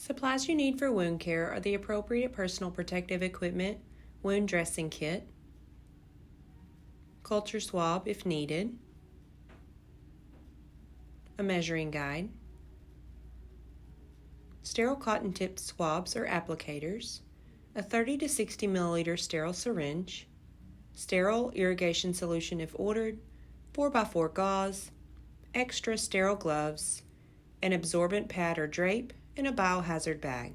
Supplies you need for wound care are the appropriate personal protective equipment, wound dressing kit, culture swab if needed, a measuring guide, sterile cotton tipped swabs or applicators, a 30 to 60 milliliter sterile syringe, sterile irrigation solution if ordered, 4x4 gauze, extra sterile gloves, an absorbent pad or drape, and a biohazard bag.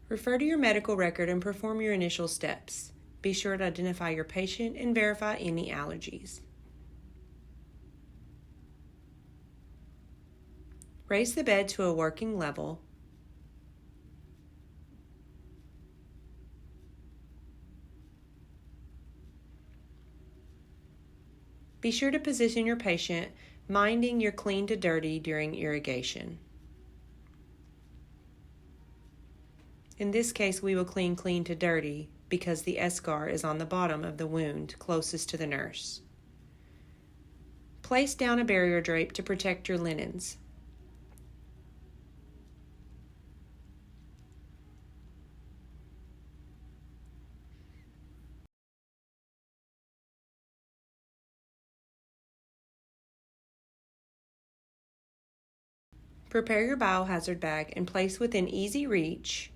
Refer to your medical record and perform your initial steps. Be sure to identify your patient and verify any allergies. Raise the bed to a working level. Be sure to position your patient, minding your clean to dirty during irrigation. In this case, we will clean to dirty because the eschar is on the bottom of the wound closest to the nurse. Place down a barrier drape to protect your linens. Prepare your biohazard bag and place within easy reach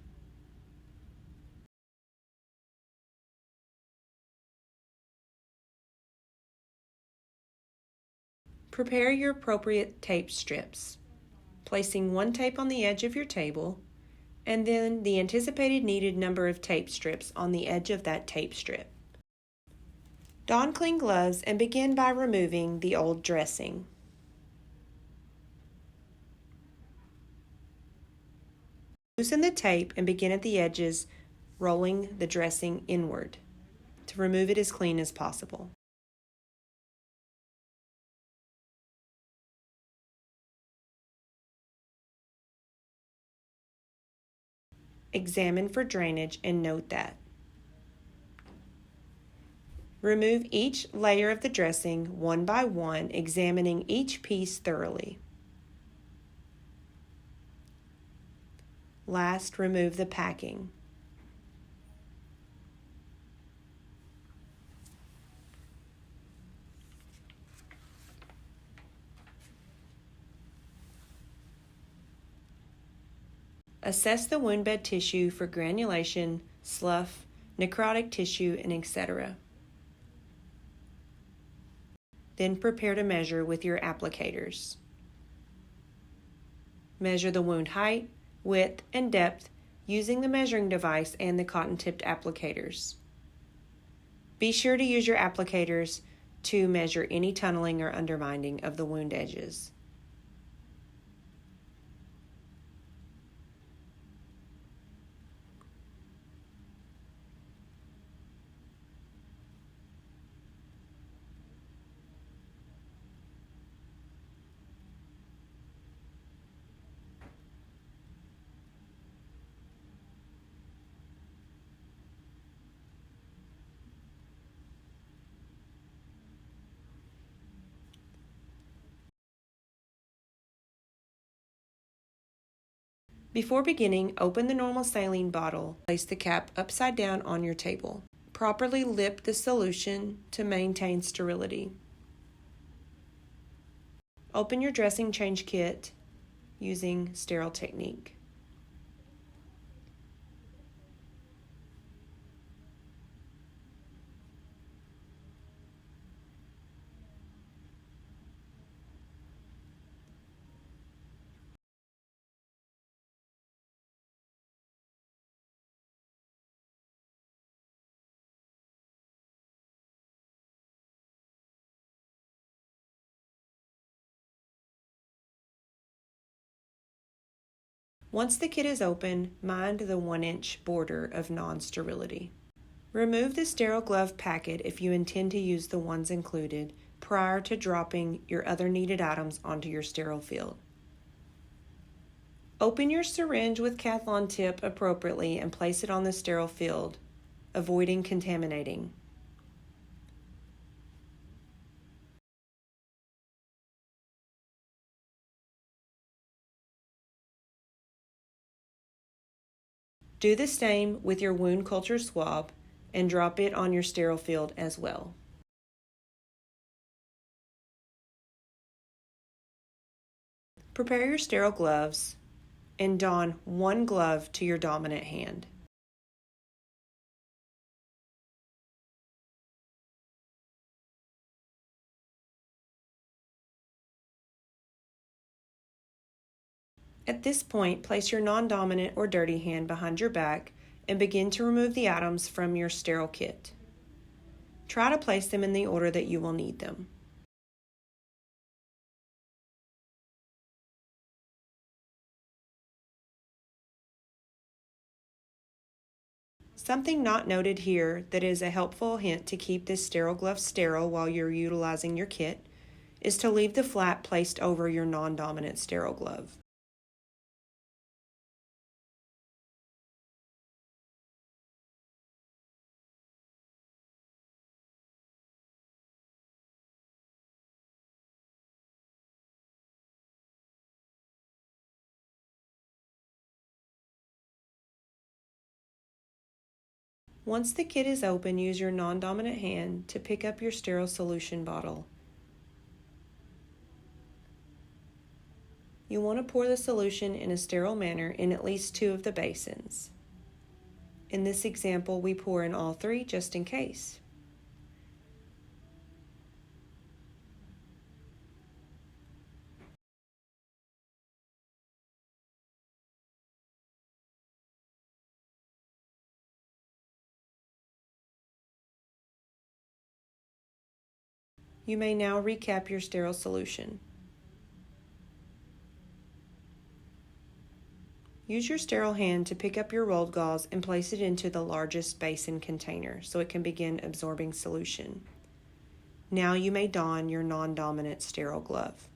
Prepare your appropriate tape strips, placing one tape on the edge of your table, and then the anticipated needed number of tape strips on the edge of that tape strip. Don clean gloves and begin by removing the old dressing. Loosen the tape and begin at the edges, rolling the dressing inward to remove it as clean as possible. Examine for drainage and note that. Remove each layer of the dressing one by one, examining each piece thoroughly. Last, remove the packing. Assess the wound bed tissue for granulation, slough, necrotic tissue, and etc. Then prepare to measure with your applicators. Measure the wound height, width, and depth using the measuring device and the cotton-tipped applicators. Be sure to use your applicators to measure any tunneling or undermining of the wound edges. Before beginning, open the normal saline bottle. Place the cap upside down on your table. Properly lip the solution to maintain sterility. Open your dressing change kit using sterile technique. Once the kit is open, mind the 1-inch border of non-sterility. Remove the sterile glove packet if you intend to use the ones included prior to dropping your other needed items onto your sterile field. Open your syringe with Cathlon tip appropriately and place it on the sterile field, avoiding contaminating. Do the same with your wound culture swab and drop it on your sterile field as well. Prepare your sterile gloves and don one glove to your dominant hand. At this point, place your non-dominant or dirty hand behind your back and begin to remove the items from your sterile kit. Try to place them in the order that you will need them. Something not noted here that is a helpful hint to keep this sterile glove sterile while you're utilizing your kit is to leave the flap placed over your non-dominant sterile glove. Once the kit is open, use your non-dominant hand to pick up your sterile solution bottle. You want to pour the solution in a sterile manner in at least 2 of the basins. In this example, we pour in all 3 just in case. You may now recap your sterile solution. Use your sterile hand to pick up your rolled gauze and place it into the largest basin container so it can begin absorbing solution. Now you may don your non-dominant sterile glove.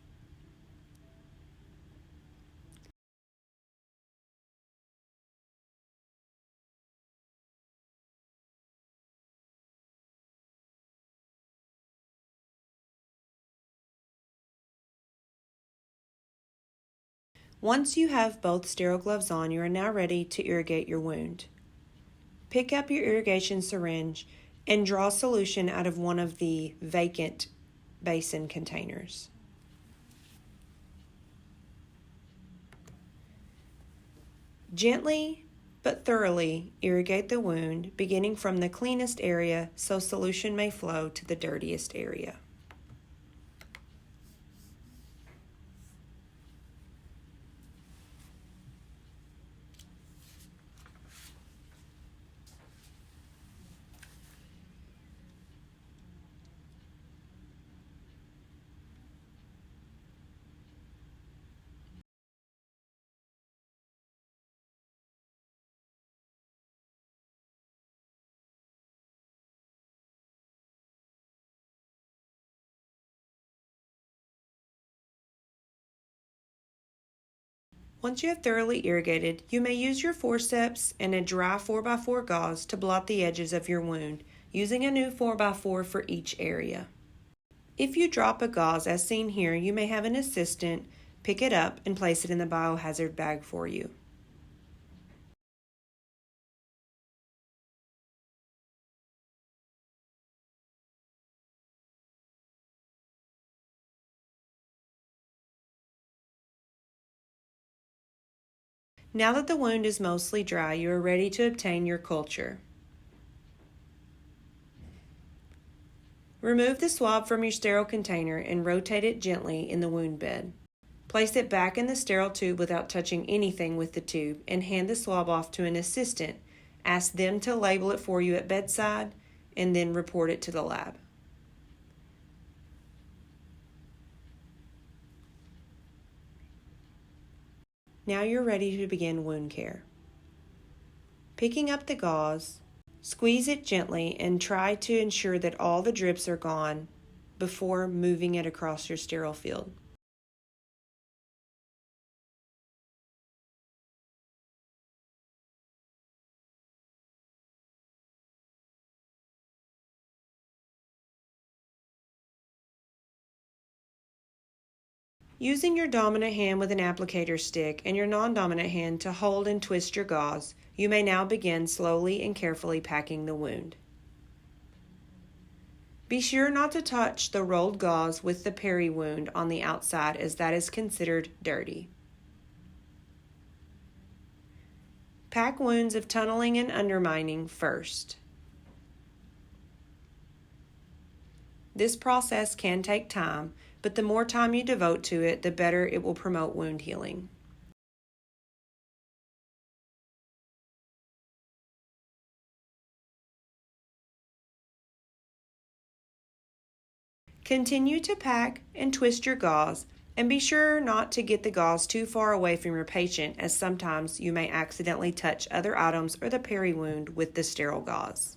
Once you have both sterile gloves on, you are now ready to irrigate your wound. Pick up your irrigation syringe and draw solution out of one of the vacant basin containers. Gently but thoroughly irrigate the wound, beginning from the cleanest area so solution may flow to the dirtiest area. Once you have thoroughly irrigated, you may use your forceps and a dry 4x4 gauze to blot the edges of your wound, using a new 4x4 for each area. If you drop a gauze as seen here, you may have an assistant pick it up and place it in the biohazard bag for you. Now that the wound is mostly dry, you are ready to obtain your culture. Remove the swab from your sterile container and rotate it gently in the wound bed. Place it back in the sterile tube without touching anything with the tube and hand the swab off to an assistant. Ask them to label it for you at bedside and then report it to the lab. Now you're ready to begin wound care. Picking up the gauze, squeeze it gently and try to ensure that all the drips are gone before moving it across your sterile field. Using your dominant hand with an applicator stick and your non-dominant hand to hold and twist your gauze, You may now begin slowly and carefully packing the wound. Be sure not to touch the rolled gauze with the peri wound on the outside, as that is considered dirty. Pack wounds of tunneling and undermining first. This process can take time, but the more time you devote to it, the better it will promote wound healing. Continue to pack and twist your gauze, and be sure not to get the gauze too far away from your patient, as sometimes you may accidentally touch other items or the peri wound with the sterile gauze.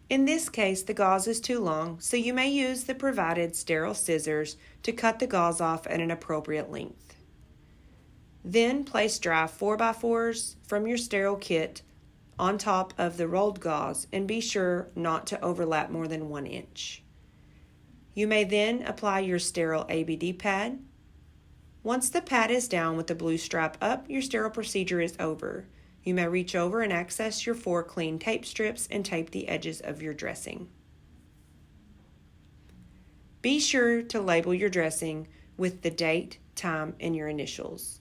In this case, the gauze is too long, so you may use the provided sterile scissors to cut the gauze off at an appropriate length. Then place dry 4x4s from your sterile kit on top of the rolled gauze, and be sure not to overlap more than 1 inch. You may then apply your sterile ABD pad. Once the pad is down with the blue strap up, your sterile procedure is over. You may reach over and access your 4 clean tape strips and tape the edges of your dressing. Be sure to label your dressing with the date, time, and your initials.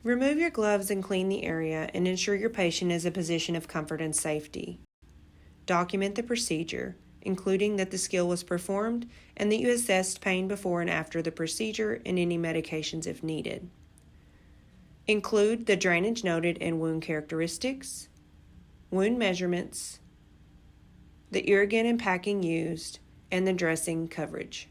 Remove your gloves and clean the area, and ensure your patient is in a position of comfort and safety. Document the procedure, including that the skill was performed and that you assessed pain before and after the procedure and any medications if needed. Include the drainage noted and wound characteristics, wound measurements, the irrigant and packing used, and the dressing coverage.